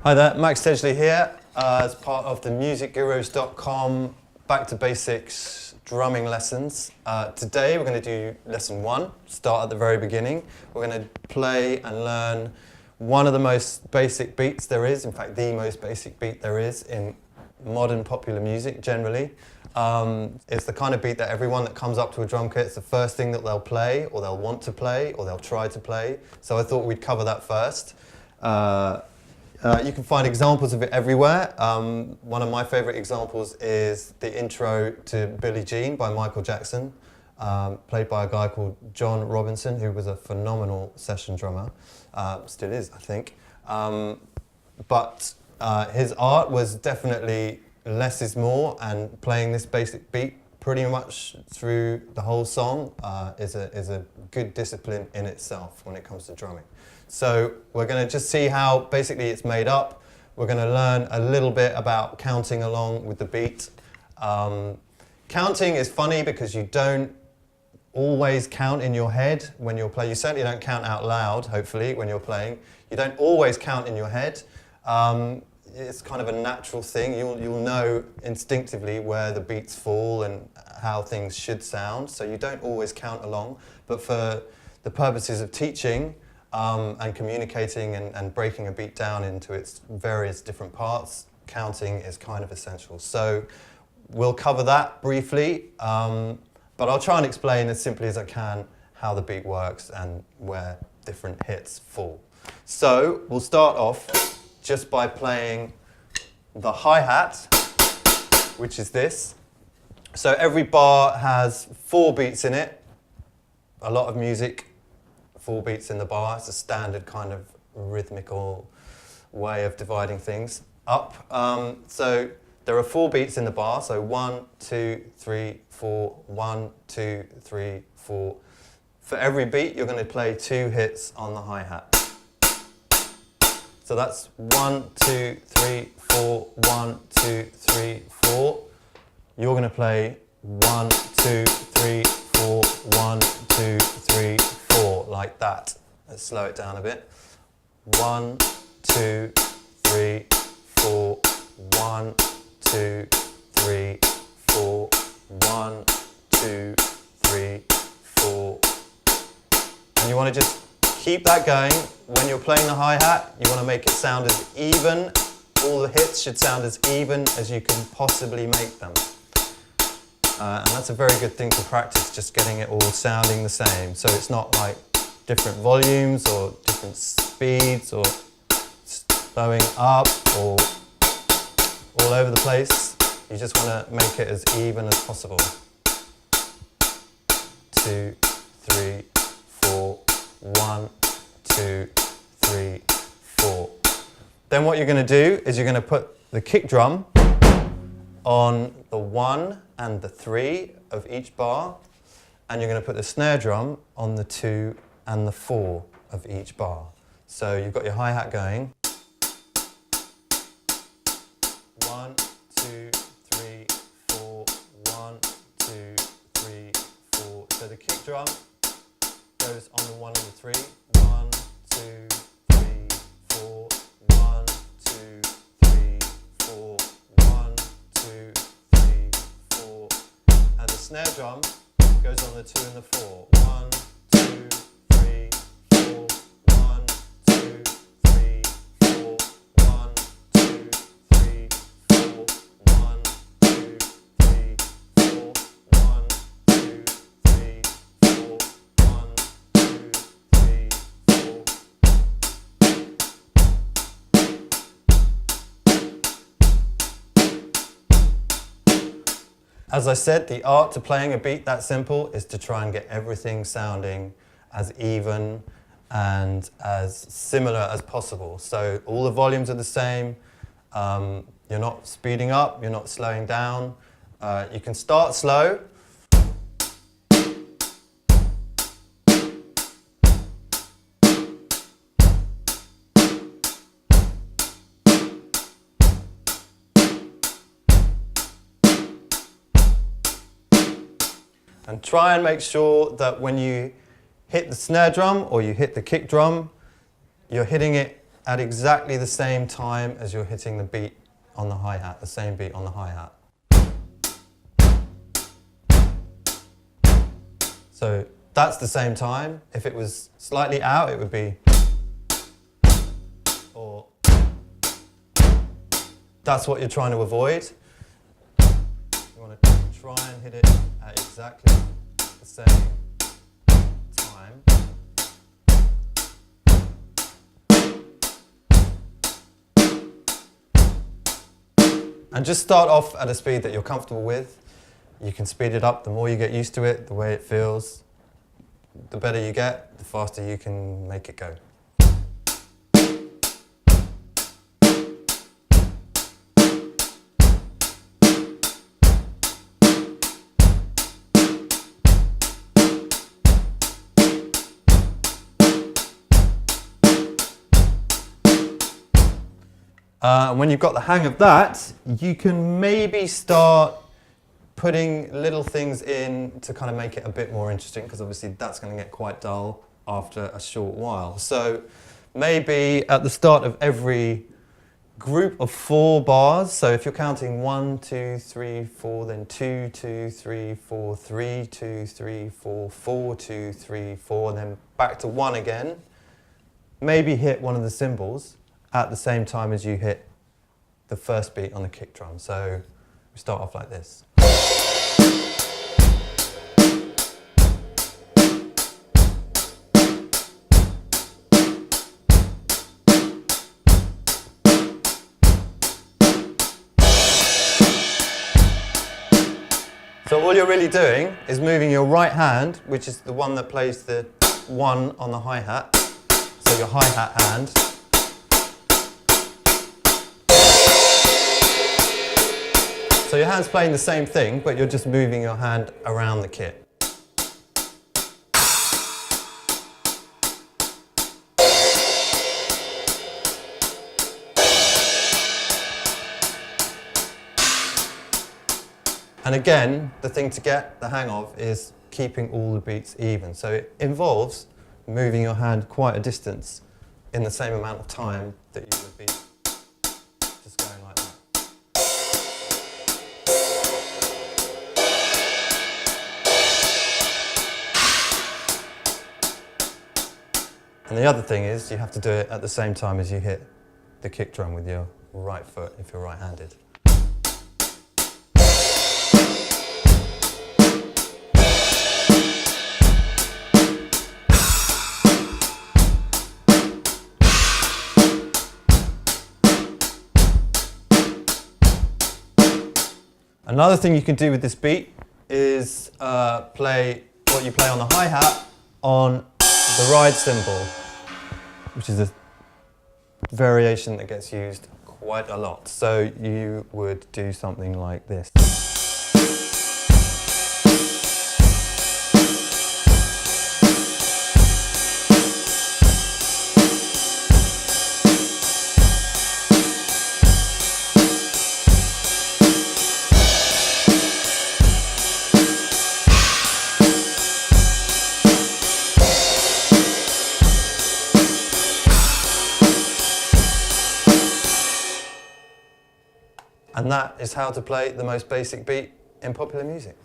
Hi there, Max Sedgley here as part of the MusicGurus.com Back to Basics drumming lessons. Today we're going to do lesson 1, start at the very beginning. We're going to play and learn one of the most basic beats there is, in fact the most basic beat there is in modern popular music generally. It's the kind of beat that everyone that comes up to a drum kit, it's the first thing that they'll play, or they'll want to play, or they'll try to play. So I thought we'd cover that first. You can find examples of it everywhere. One of my favourite examples is the intro to Billie Jean by Michael Jackson, played by a guy called John Robinson, who was a phenomenal session drummer, still is, I think. But his art was definitely less is more, and playing this basic beat pretty much through the whole song is a good discipline in itself when it comes to drumming. So we're going to just see how basically it's made up. We're going to learn a little bit about counting along with the beat. Counting is funny because you don't always count in your head when you're playing. You certainly don't count out loud, hopefully, when you're playing. You don't always count in your head. It's kind of a natural thing. You'll know instinctively where the beats fall and how things should sound, so you don't always count along. But for the purposes of teaching and communicating and breaking a beat down into its various different parts, counting is kind of essential. So we'll cover that briefly, but I'll try and explain as simply as I can how the beat works and where different hits fall. So we'll start off just by playing the hi-hat, which is this. So every bar has 4 beats in it. A lot of music, 4 beats in the bar. It's a standard kind of rhythmical way of dividing things up. So there are 4 beats in the bar. So 1, 2, 3, 4, 1, 2, 3, 4. For every beat, you're going to play 2 hits on the hi-hat. So that's 1, 2, 3, 4, 1, 2, 3, 4. You're going to play 1, 2, 3, 4, 1, 2, 3, 4, like that. Let's slow it down a bit. 1, 2, 3, 4, 1, 2, 3, 4, 1, 2, 3, 4. And you want to just keep that going. When you're playing the hi-hat, you want to make it sound as even. All the hits should sound as even as you can possibly make them. And that's a very good thing to practice, just getting it all sounding the same. So it's not like different volumes or different speeds or slowing up or all over the place. You just want to make it as even as possible. 2, 3, 4, 1, 2, 3, 4. Then what you're going to do is you're going to put the kick drum on the 1 and the 3 of each bar, and you're going to put the snare drum on the 2 and the 4 of each bar. So you've got your hi-hat going. 1, 2, 3, 4, 1, 2, 3, 4. So the kick drum goes on the 1 and the 3. 1, 2, 3, 4, 1, 2, 3, 4, 1, 2, 3, 4. And the snare drum goes on the 2 and the 4. 1, 2, 3, 4, 1, 2, 3, 4, 1, 2, 3, 4, 1, 2, 3, 4, 1, 2, 3, 4, 1, 2, 3, 4. As I said, the art to playing a beat that simple is to try and get everything sounding as even and as similar as possible. So all the volumes are the same. You're not speeding up, you're not slowing down. You can start slow. And try and make sure that when you hit the snare drum or you hit the kick drum, you're hitting it at exactly the same time as you're hitting the beat on the hi-hat, the same beat on the hi-hat. So that's the same time. If it was slightly out, it would be, or that's what you're trying to avoid. You want to try and hit it at exactly the same time. And just start off at a speed that you're comfortable with. You can speed it up. The more you get used to it, the way it feels, the better you get, the faster you can make it go. When you've got the hang of that, you can maybe start putting little things in to kind of make it a bit more interesting, because obviously that's going to get quite dull after a short while. So maybe at the start of every group of 4 bars, so if you're counting 1, 2, 3, 4, then 2, 2, 3, 4, 3, 2, 3, 4, 4, 2, 3, 4, and then back to 1 again, maybe hit one of the cymbals at the same time as you hit the first beat on the kick drum. So we start off like this. So all you're really doing is moving your right hand, which is the one that plays the 1 on the hi-hat, so your hi-hat hand. So your hand's playing the same thing, but you're just moving your hand around the kit. And again, the thing to get the hang of is keeping all the beats even. So it involves moving your hand quite a distance in the same amount of time that you would be just going like that. And the other thing is you have to do it at the same time as you hit the kick drum with your right foot if you're right-handed. Another thing you can do with this beat is play what you play on the hi-hat on the ride cymbal, which is a variation that gets used quite a lot. So you would do something like this. And that is how to play the most basic beat in popular music.